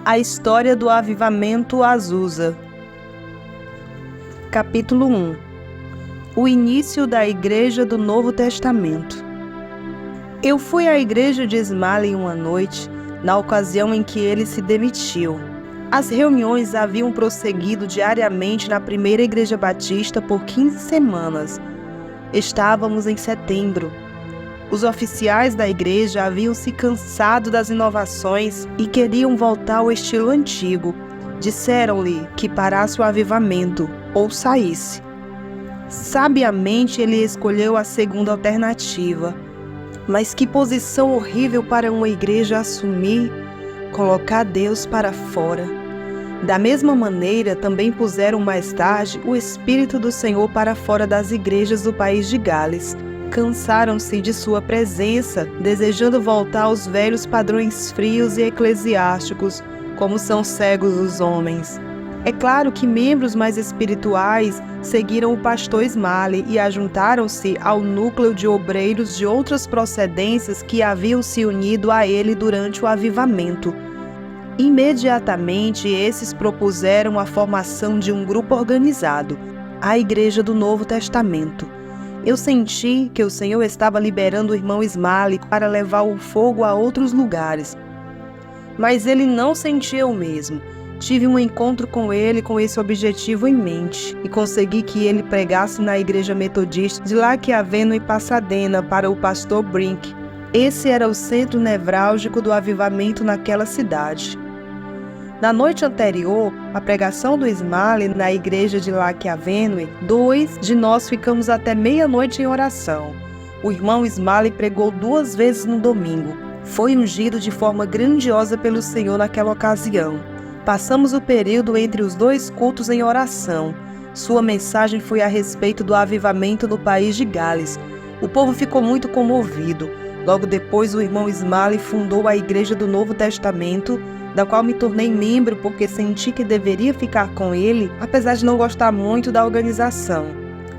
A história do avivamento Azusa. Capítulo 1. O início da Igreja do Novo Testamento. Eu fui à igreja de Smalley uma noite, na ocasião em que ele se demitiu. As reuniões haviam prosseguido diariamente na primeira igreja batista por 15 semanas. Estávamos em setembro. Os oficiais da igreja haviam se cansado das inovações e queriam voltar ao estilo antigo. Disseram-lhe que parasse o avivamento ou saísse. Sabiamente ele escolheu a segunda alternativa. Mas que posição horrível para uma igreja assumir, colocar Deus para fora. Da mesma maneira, também puseram mais tarde o Espírito do Senhor para fora das igrejas do país de Gales. Cansaram-se de sua presença, desejando voltar aos velhos padrões frios e eclesiásticos, como são cegos os homens. É claro que membros mais espirituais seguiram o pastor Smalley e ajuntaram-se ao núcleo de obreiros de outras procedências que haviam se unido a ele durante o avivamento. Imediatamente, esses propuseram a formação de um grupo organizado, a Igreja do Novo Testamento. Eu senti que o Senhor estava liberando o irmão Smalley para levar o fogo a outros lugares. Mas ele não sentia o mesmo. Tive um encontro com ele com esse objetivo em mente e consegui que ele pregasse na igreja metodista de Lake Avenue, Pasadena, para o pastor Brink. Esse era o centro nevrálgico do avivamento naquela cidade. Na noite anterior, à pregação do Smalley na igreja de Lake Avenue, 2 de nós ficamos até meia-noite em oração. O irmão Smalley pregou 2 vezes no domingo. Foi ungido de forma grandiosa pelo Senhor naquela ocasião. Passamos o período entre os 2 cultos em oração. Sua mensagem foi a respeito do avivamento no país de Gales. O povo ficou muito comovido. Logo depois, o irmão Smalley fundou a Igreja do Novo Testamento, da qual me tornei membro porque senti que deveria ficar com ele, apesar de não gostar muito da organização.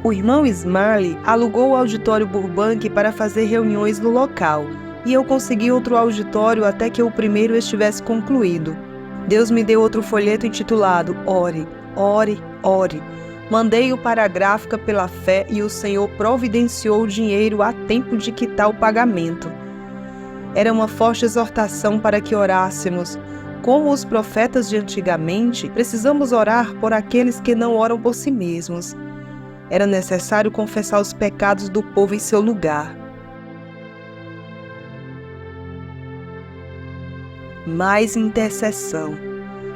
O irmão Smalley alugou o auditório Burbank para fazer reuniões no local, e eu consegui outro auditório até que o primeiro estivesse concluído. Deus me deu outro folheto intitulado Ore, Ore, Ore. Mandei-o para a gráfica pela fé e o Senhor providenciou o dinheiro a tempo de quitar o pagamento. Era uma forte exortação para que orássemos. Como os profetas de antigamente, precisamos orar por aqueles que não oram por si mesmos. Era necessário confessar os pecados do povo em seu lugar. Mais intercessão.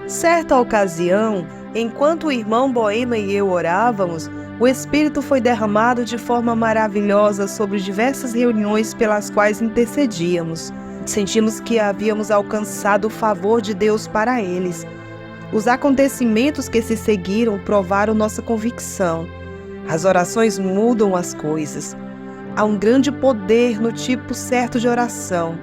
Certa ocasião, enquanto o irmão Boema e eu orávamos, o Espírito foi derramado de forma maravilhosa sobre diversas reuniões pelas quais intercedíamos. Sentimos que havíamos alcançado o favor de Deus para eles. Os acontecimentos que se seguiram provaram nossa convicção. As orações mudam as coisas. Há um grande poder no tipo certo de oração.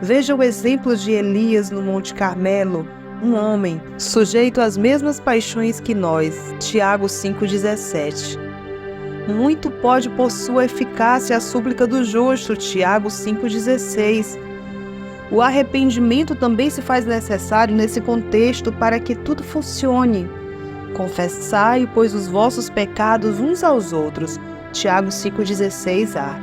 Veja o exemplo de Elias no Monte Carmelo, um homem sujeito às mesmas paixões que nós. Tiago 5,17. Muito pode por sua eficácia a súplica do justo. Tiago 5,16. O arrependimento também se faz necessário nesse contexto para que tudo funcione. Confessai, pois, os vossos pecados uns aos outros. Tiago 5,16a.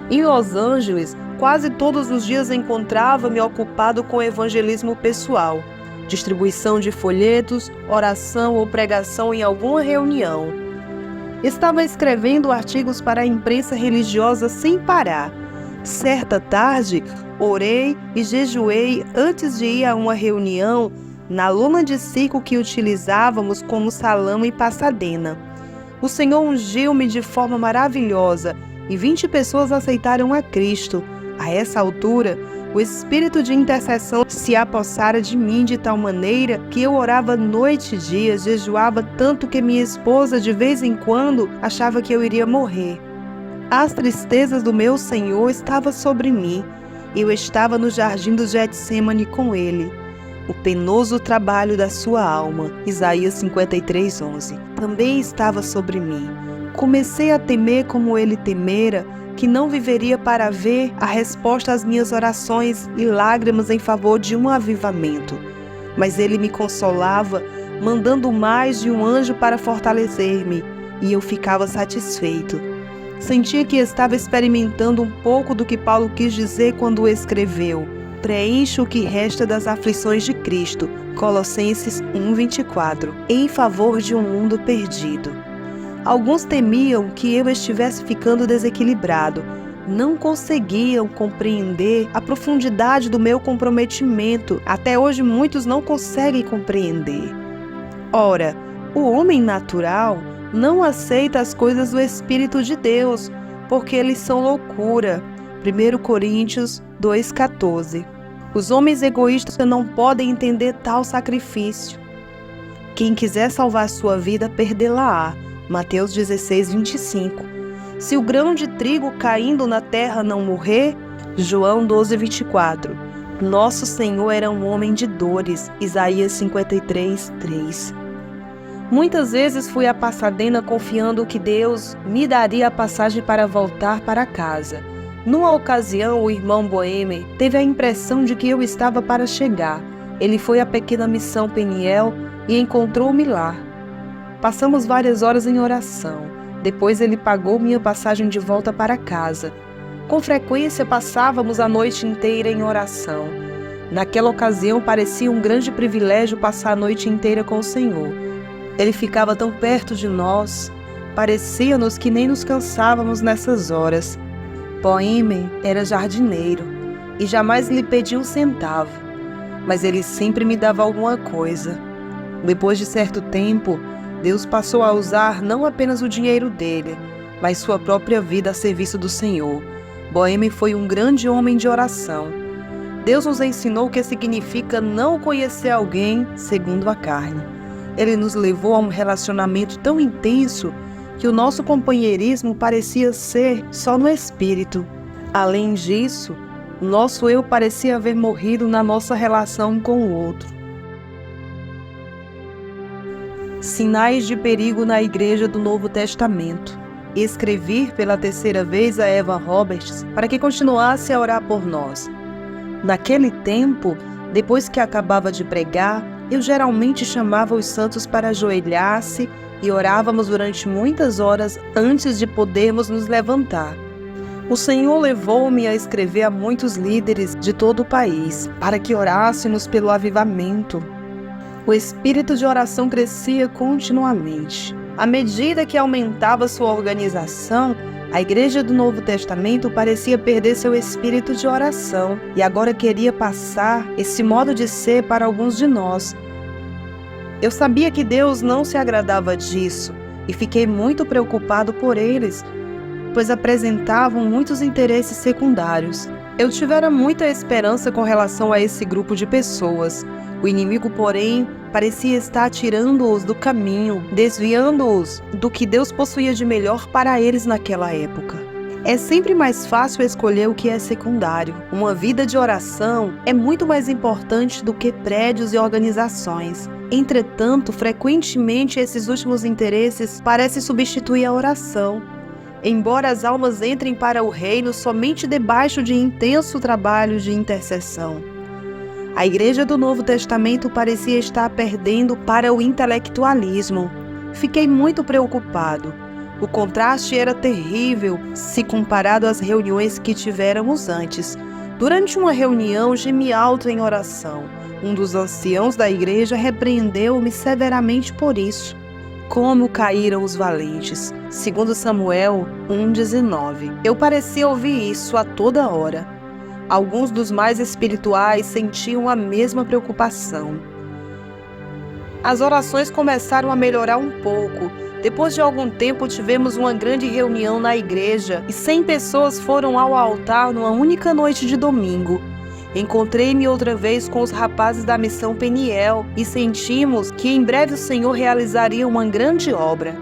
Em Los Angeles, quase todos os dias encontrava-me ocupado com evangelismo pessoal, distribuição de folhetos, oração ou pregação em alguma reunião. Estava escrevendo artigos para a imprensa religiosa sem parar. Certa tarde, orei e jejuei antes de ir a uma reunião na lona de circo que utilizávamos como salão em Pasadena. O Senhor ungiu-me de forma maravilhosa e 20 pessoas aceitaram a Cristo. A essa altura, o espírito de intercessão se apossara de mim de tal maneira que eu orava noite e dia, jejuava tanto que minha esposa de vez em quando achava que eu iria morrer. As tristezas do meu Senhor estavam sobre mim. Eu estava no jardim do Getsêmani com ele. O penoso trabalho da sua alma, Isaías 53:11, também estava sobre mim. Comecei a temer como ele temera, que não viveria para ver a resposta às minhas orações e lágrimas em favor de um avivamento. Mas ele me consolava, mandando mais de um anjo para fortalecer-me, e eu ficava satisfeito. Sentia que estava experimentando um pouco do que Paulo quis dizer quando escreveu: preencha o que resta das aflições de Cristo, Colossenses 1:24, em favor de um mundo perdido. Alguns temiam que eu estivesse ficando desequilibrado, não conseguiam compreender a profundidade do meu comprometimento. Até hoje muitos não conseguem compreender. Ora, o homem natural não aceita as coisas do Espírito de Deus, porque eles são loucura. 1 Coríntios 2,14. Os homens egoístas não podem entender tal sacrifício. Quem quiser salvar sua vida, perdê-la-á. Mateus 16:25. Se o grão de trigo caindo na terra não morrer, João 12:24. Nosso Senhor era um homem de dores, Isaías 53:3. Muitas vezes fui a Pasadena confiando que Deus me daria a passagem para voltar para casa. Numa ocasião, o irmão Boehmer teve a impressão de que eu estava para chegar. Ele foi à pequena missão Peniel e encontrou-me lá. Passamos várias horas em oração. Depois ele pagou minha passagem de volta para casa. Com frequência passávamos a noite inteira em oração. Naquela ocasião parecia um grande privilégio passar a noite inteira com o Senhor. Ele ficava tão perto de nós, parecia-nos que nem nos cansávamos nessas horas. Boehmer era jardineiro e jamais lhe pedi um centavo, mas ele sempre me dava alguma coisa. Depois de certo tempo, Deus passou a usar não apenas o dinheiro dele, mas sua própria vida a serviço do Senhor. Boehmer foi um grande homem de oração. Deus nos ensinou o que significa não conhecer alguém segundo a carne. Ele nos levou a um relacionamento tão intenso que o nosso companheirismo parecia ser só no espírito. Além disso, nosso eu parecia haver morrido na nossa relação um com o outro. Sinais de perigo na Igreja do Novo Testamento. Escrevi pela terceira vez a Eva Roberts para que continuasse a orar por nós. Naquele tempo, depois que acabava de pregar, eu geralmente chamava os santos para ajoelhar-se e orávamos durante muitas horas antes de podermos nos levantar. O Senhor levou-me a escrever a muitos líderes de todo o país, para que orássemos pelo avivamento. O espírito de oração crescia continuamente. À medida que aumentava sua organização, a Igreja do Novo Testamento parecia perder seu espírito de oração e agora queria passar esse modo de ser para alguns de nós. Eu sabia que Deus não se agradava disso e fiquei muito preocupado por eles, pois apresentavam muitos interesses secundários. Eu tivera muita esperança com relação a esse grupo de pessoas. O inimigo, porém, parecia estar tirando-os do caminho, desviando-os do que Deus possuía de melhor para eles naquela época. É sempre mais fácil escolher o que é secundário. Uma vida de oração é muito mais importante do que prédios e organizações. Entretanto, frequentemente esses últimos interesses parecem substituir a oração. Embora as almas entrem para o reino somente debaixo de intenso trabalho de intercessão. A Igreja do Novo Testamento parecia estar perdendo para o intelectualismo. Fiquei muito preocupado. O contraste era terrível se comparado às reuniões que tivéramos antes. Durante uma reunião, gemi alto em oração. Um dos anciãos da igreja repreendeu-me severamente por isso. Como caíram os valentes. 2 Samuel 1:19. Eu parecia ouvir isso a toda hora. Alguns dos mais espirituais sentiam a mesma preocupação. As orações começaram a melhorar um pouco. Depois de algum tempo tivemos uma grande reunião na igreja e 100 pessoas foram ao altar numa única noite de domingo. Encontrei-me outra vez com os rapazes da missão Peniel e sentimos que em breve o Senhor realizaria uma grande obra.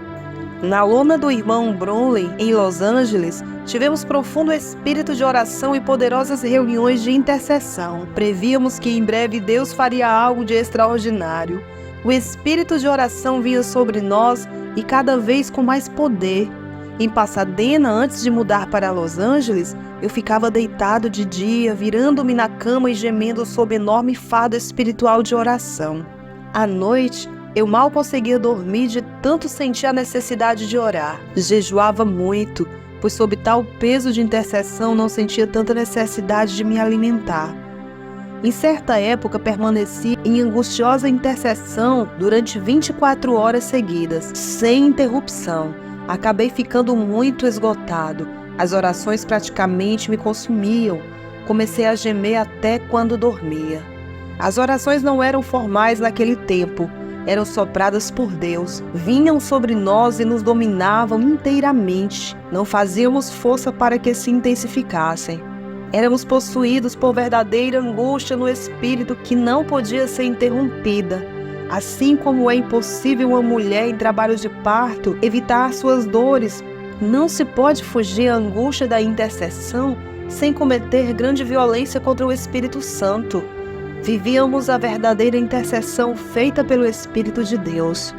Na lona do irmão Bromley, em Los Angeles, tivemos profundo espírito de oração e poderosas reuniões de intercessão. Prevíamos que em breve Deus faria algo de extraordinário. O espírito de oração vinha sobre nós e cada vez com mais poder. Em Pasadena, antes de mudar para Los Angeles, Eu ficava deitado de dia, virando-me na cama e gemendo sob enorme fardo espiritual de oração. À noite, eu mal conseguia dormir de tanto sentir a necessidade de orar. Jejuava muito, pois sob tal peso de intercessão não sentia tanta necessidade de me alimentar. Em certa época, permaneci em angustiosa intercessão durante 24 horas seguidas, sem interrupção. Acabei ficando muito esgotado. As orações praticamente me consumiam. Comecei a gemer até quando dormia. As orações não eram formais naquele tempo. Eram sopradas por Deus. Vinham sobre nós e nos dominavam inteiramente. Não fazíamos força para que se intensificassem. Éramos possuídos por verdadeira angústia no espírito que não podia ser interrompida. Assim como é impossível uma mulher em trabalho de parto evitar suas dores, não se pode fugir à angústia da intercessão sem cometer grande violência contra o Espírito Santo. Vivíamos a verdadeira intercessão feita pelo Espírito de Deus.